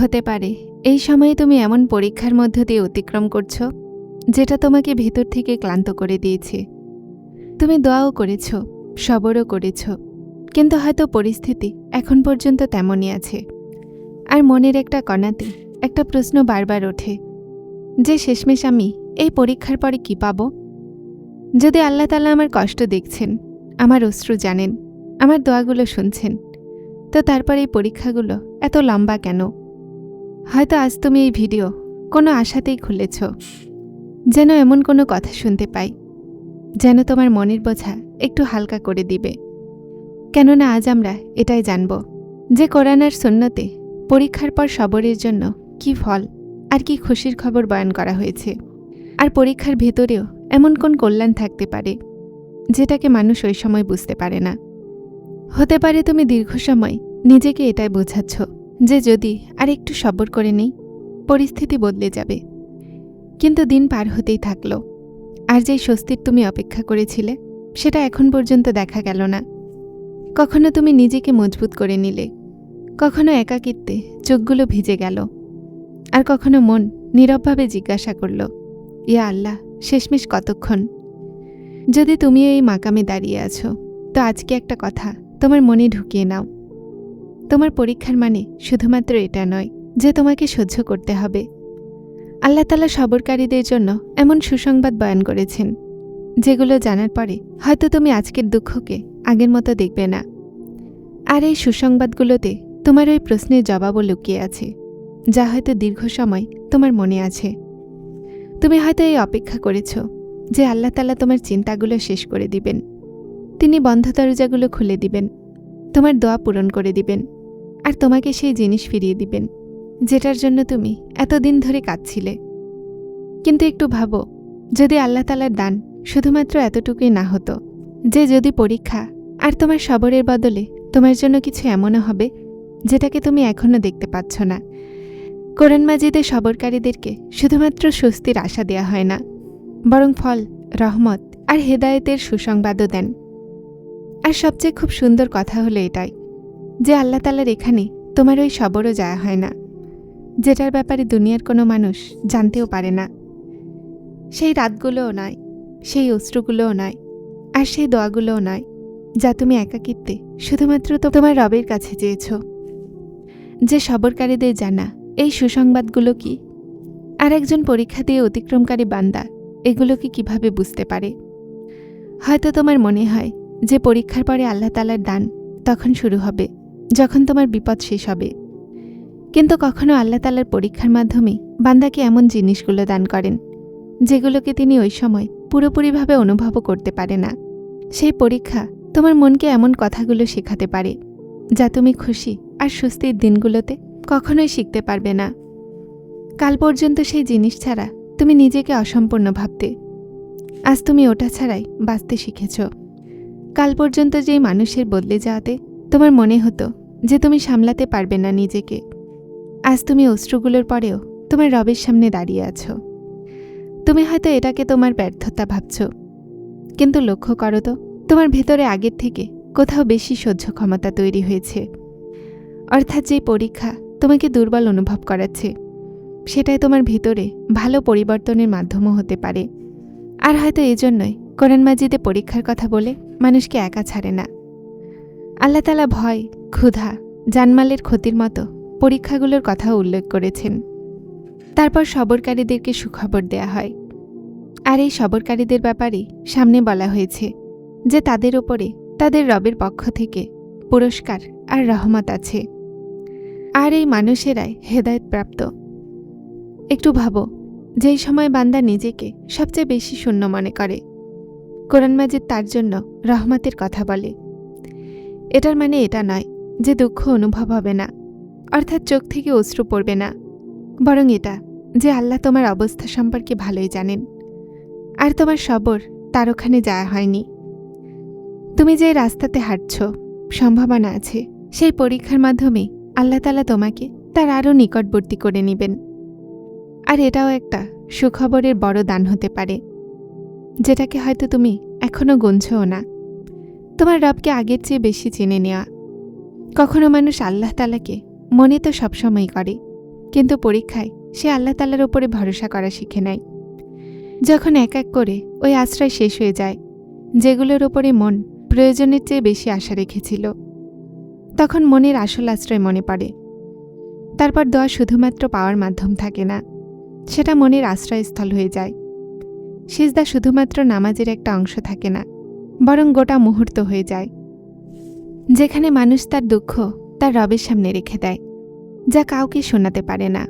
হতে পারে এই সময়ে তুমি এমন পরীক্ষার মধ্য দিয়ে অতিক্রম করছো যেটা তোমাকে ভেতর থেকে ক্লান্ত করে দিয়েছে। তুমি দোয়াও করেছ, সবরও করেছ, কিন্তু হয়তো পরিস্থিতি এখন পর্যন্ত তেমনই আছে। আর মনের একটা কণাতে একটা প্রশ্ন বারবার ওঠে যে শেষমেশ আমি এই পরীক্ষার পরে কি পাব? যদি আল্লাহ তাআলা আমার কষ্ট দেখছেন, আমার অশ্রু জানেন, আমার দোয়াগুলো শুনছেন, তো তারপর এই পরীক্ষাগুলো এত লম্বা কেন? হয়তো আজ তুমি এই ভিডিও কোনো আশাতেই খুলেছ, যেন এমন কোনো কথা শুনতে পাই যেন তোমার মনের বোঝা একটু হালকা করে দিবে। কেননা আজ আমরা এটাই জানব যে কোরআন আর সুন্নতে পরীক্ষার পর সবরের জন্য কি ফল আর কি খুশির খবর বয়ান করা হয়েছে। আর পরীক্ষার ভেতরেও এমন কোন কল্যাণ থাকতে পারে যেটাকে মানুষ ওই সময় বুঝতে পারে না। হতে পারে তুমি দীর্ঘ সময় নিজেকে এটাই বোঝাচ্ছ যে যদি আর একটু সবর করে নেই পরিস্থিতি বদলে যাবে, কিন্তু দিন পার হতেই থাকলো, আর যেই স্বস্তির তুমি অপেক্ষা করেছিলে সেটা এখন পর্যন্ত দেখা গেল না। কখনো তুমি নিজেকে মজবুত করে নিলে, কখনো একাকিত্বে চোখগুলো ভিজে গেল, আর কখনো মন নীরবভাবে জিজ্ঞাসা করল, ইয়া আল্লাহ, শেষমেশ কতক্ষণ? যদি তুমি এই মাকামে দাঁড়িয়ে আছো, তো আজকে একটা কথা তোমার মনে ঢুকিয়ে নাও। তোমার পরীক্ষার মানে শুধুমাত্র এটা নয় যে তোমাকে সহ্য করতে হবে। আল্লাহ তাআলা সবরকারীদের জন্য এমন সুসংবাদ বয়ান করেছেন যেগুলো জানার পরে হয়তো তুমি আজকের দুঃখকে আগের মতো দেখবে না। আর এই সুসংবাদগুলোতে তোমার ওই প্রশ্নের জবাবও লুকিয়ে আছে, যা হয়তো দীর্ঘ সময় তোমার মনে আছে। তুমি হয়তো এই অপেক্ষা করেছ যে আল্লাহ তাআলা তোমার চিন্তাগুলো শেষ করে দিবেন, তিনি বন্ধ দরজাগুলো খুলে দিবেন, তোমার দোয়া পূরণ করে দিবেন, আর তোমাকে সেই জিনিস ফিরিয়ে দিবেন যেটার জন্য তুমি এতদিন ধরে কাঁদছিলে। কিন্তু একটু ভাবো, যদি আল্লাহ তাআলার দান শুধুমাত্র এতটুকুই না হতো যে যদি পরীক্ষা আর তোমার সবরের বদলে তোমার জন্য কিছু এমনও হবে যেটাকে তুমি এখনও দেখতে পাচ্ছ না। কোরআন মাজিদে সবরকারীদেরকে শুধুমাত্র স্বস্তির আশা দেয়া হয় না, বরং ফল, রহমত আর হেদায়েতের সুসংবাদও দেন। আর সবচেয়ে খুব সুন্দর কথা হলো এটাই যে আল্লাহ তাআলার এখানে তোমার ওই সবরও যাওয়া হয় না, যেটার ব্যাপারে দুনিয়ার কোনো মানুষ জানতেও পারে না। সেই রাতগুলোও নয়, সেই অশ্রুগুলোও নয়, আর সেই দোয়াগুলোও নয় যা তুমি একাকিত্বে শুধুমাত্র তোমার রবের কাছে চেয়েছ। যে সবরকারীদের জানা এই সুসংবাদগুলো কি, আর একজন পরীক্ষা দিয়ে অতিক্রমকারী বান্দা এগুলোকে কিভাবে বুঝতে পারে? হয়তো তোমার মনে হয় যে পরীক্ষার পরে আল্লাহ তাআলার দান তখন শুরু হবে যখন তোমার বিপদ শেষ হবে, কিন্তু কখনো আল্লাহ তাআলার পরীক্ষার মাধ্যমে বান্দাকে এমন জিনিসগুলো দান করেন যেগুলোকে তিনি ওই সময় পুরোপুরিভাবে অনুভবও করতে পারে না। সেই পরীক্ষা তোমার মনকে এমন কথাগুলো শেখাতে পারে যা তুমি খুশি আর স্বস্তির দিনগুলোতে কখনোই শিখতে পারবে না। কাল পর্যন্ত সেই জিনিস ছাড়া তুমি নিজেকে অসম্পূর্ণ ভাবতে, আজ তুমি ওটা ছাড়াই বাঁচতে শিখেছ। কাল পর্যন্ত যেই মানুষের বদলে যাওয়াতে তোমার মনে হতো যে তুমি সামলাতে পারবে না নিজেকে, আজ তুমি অশ্রুগুলোর পরেও তোমার রবের সামনে দাঁড়িয়ে আছো। তুমি হয়তো এটাকে তোমার ব্যর্থতা ভাবছ, কিন্তু লক্ষ্য করো তো, তোমার ভেতরে আগের থেকে কোথাও বেশি সহ্য ক্ষমতা তৈরি হয়েছে। অর্থাৎ যেই পরীক্ষা তোমাকে দুর্বল অনুভব করাচ্ছে সেটাই তোমার ভেতরে ভালো পরিবর্তনের মাধ্যমও হতে পারে। আর হয়তো এজন্যই কোরআন মাজিদে পরীক্ষার কথা বলে মানুষকে একা ছাড়ে না। আল্লাহ তাআলা ভয়, ক্ষুধা, জানমালের ক্ষতির মতো পরীক্ষাগুলোর কথাও উল্লেখ করেছেন। তারপর সবরকারীদেরকে সুখবর দেয়া হয়। আর এই সবরকারীদের ব্যাপারে সামনে বলা হয়েছে যে তাদের ওপরে তাদের রবের পক্ষ থেকে পুরস্কার আর রহমত আছে, আর এই মানুষেরাই হেদায়েত প্রাপ্ত। একটু ভাবো, যেই সময় বান্দা নিজেকে সবচেয়ে বেশি শূন্য মনে করে, কোরআন মাজিদ তার জন্য রহমতের কথা বলে। এটার মানে এটা নয় যে দুঃখ অনুভব হবে না, অর্থাৎ চোখ থেকে অশ্রু পড়বে না, বরং এটা যে আল্লাহ তোমার অবস্থা সম্পর্কে ভালোই জানেন, আর তোমার সবর তার ওখানে যাওয়া হয়নি। তুমি যে রাস্তাতে হাঁটছ, সম্ভাবনা আছে সেই পরীক্ষার মাধ্যমে আল্লাহ তাআলা তোমাকে তার আরও নিকটবর্তী করে নেবেন। আর এটাও একটা সুখবরের বড় দান হতে পারে, যেটাকে হয়তো তুমি এখনও গুনছও না। তোমার রবকে আগের চেয়ে বেশি চিনে নেওয়া। কখনো মানুষ আল্লাহ তাআলাকে মনে তো সবসময় করে, কিন্তু পরীক্ষায় সে আল্লাহ তাআলার উপরে ভরসা করা শিখে নেয়। যখন এক এক করে ওই আশ্রয় শেষ হয়ে যায়, যেগুলোর ওপরে মন প্রয়োজনের চেয়ে বেশি আশা রেখেছিল, তখন মনের আসল আশ্রয় মনে পড়ে। তারপর দোয়া শুধুমাত্র পাওয়ার মাধ্যম থাকে না, সেটা মনের আশ্রয়স্থল হয়ে যায়। সিজদা শুধুমাত্র নামাজের একটা অংশ থাকে না, বরং গোটা মুহূর্ত হয়ে যায়, যেখানে মানুষ তার দুঃখ তার রবের সামনে রেখে দেয়, যা কাউকে শোনাতে পারে না।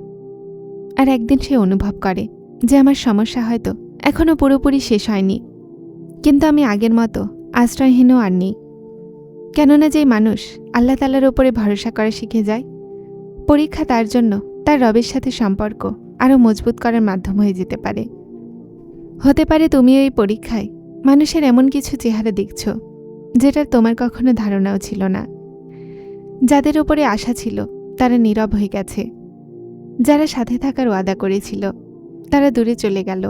আর একদিন সে অনুভব করে যে আমার সমস্যা হয়তো এখনও পুরোপুরি শেষ হয়নি, কিন্তু আমি আগের মতো আশ্রয়হীনও আর নেই। কেননা যেই মানুষ আল্লাহ তাআলার উপরে ভরসা করা শিখে যায়, পরীক্ষা তার জন্য তার রবের সাথে সম্পর্ক আরও মজবুত করার মাধ্যম হয়ে যেতে পারে। হতে পারে তুমিও এই পরীক্ষায় মানুষের এমন কিছু চেহারা দেখছ যেটার তোমার কখনো ধারণাও ছিল না। যাদের উপরে আশা ছিল তারা নীরব হয়ে গেছে, যারা সাথে থাকার ওয়াদা করেছিল তারা দূরে চলে গেল,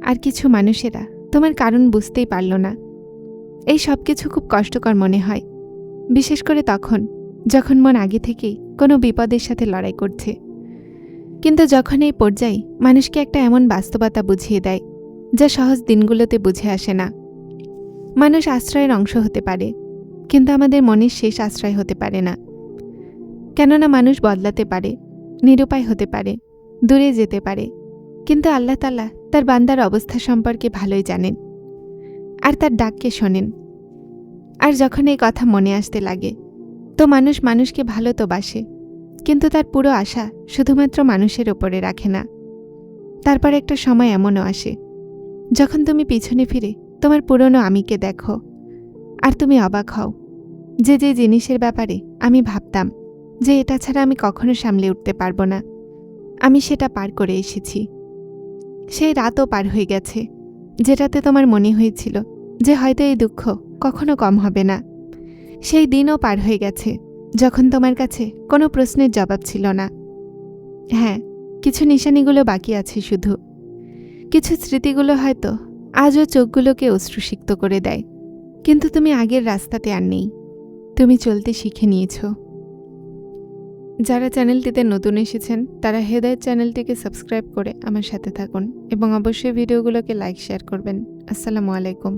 আর কিছু মানুষেরা তোমার কারণ বুঝতেই পারল না। এই সব কিছু খুব কষ্টকর মনে হয়, বিশেষ করে তখন যখন মন আগে থেকেই কোনো বিপদের সাথে লড়াই করছে। কিন্তু যখন এই পর্যায়ে মানুষকে একটা এমন বাস্তবতা বুঝিয়ে দেয় যা সহজ দিনগুলোতে বুঝে আসে না। মানুষ আশ্রয়ের অংশ হতে পারে, কিন্তু আমাদের মনের শেষ আশ্রয় হতে পারে না। কেননা মানুষ বদলাতে পারে, নিরুপায় হতে পারে, দূরে যেতে পারে, কিন্তু আল্লাহ তাআলা তার বান্দার অবস্থা সম্পর্কে ভালোই জানেন, আর তার ডাককে শোনেন। আর যখন এই কথা মনে আসতে লাগে, তো মানুষ মানুষকে ভালো তো বাসে, কিন্তু তার পুরো আশা শুধুমাত্র মানুষের ওপরে রাখে না। তারপর একটা সময় এমনও আসে যখন তুমি পিছনে ফিরে তোমার পুরনো আমিকে দেখো, আর তুমি অবাক হও যে যে জিনিসের ব্যাপারে আমি ভাবতাম যে এটা ছাড়া আমি কখনো সামলে উঠতে পারবো না, আমি সেটা পার করে এসেছি। সেই রাতও পার হয়ে গেছে যেটাতে তোমার মনে হয়েছিল যে হয়তো এই দুঃখ কখনো কম হবে না। সেই দিনও পার হয়ে গেছে যখন তোমার কাছে কোনো প্রশ্নের জবাব ছিল না। হ্যাঁ, কিছু নিশানিগুলো বাকি আছে, শুধু কিছু স্মৃতিগুলো হয়তো আজও চোখগুলোকে অশ্রুসিক্ত করে দেয়, কিন্তু তুমি আগের রাস্তাতে আর নেই, তুমি চলতে শিখে নিয়েছ। যারা চ্যানেলটিতে নতুন এসেছেন তারা হেদায়েত চ্যানেলটিকে সাবস্ক্রাইব করে আমার সাথে থাকুন এবং অবশ্যই ভিডিওগুলোকে লাইক শেয়ার করবেন। আসসালামু আলাইকুম।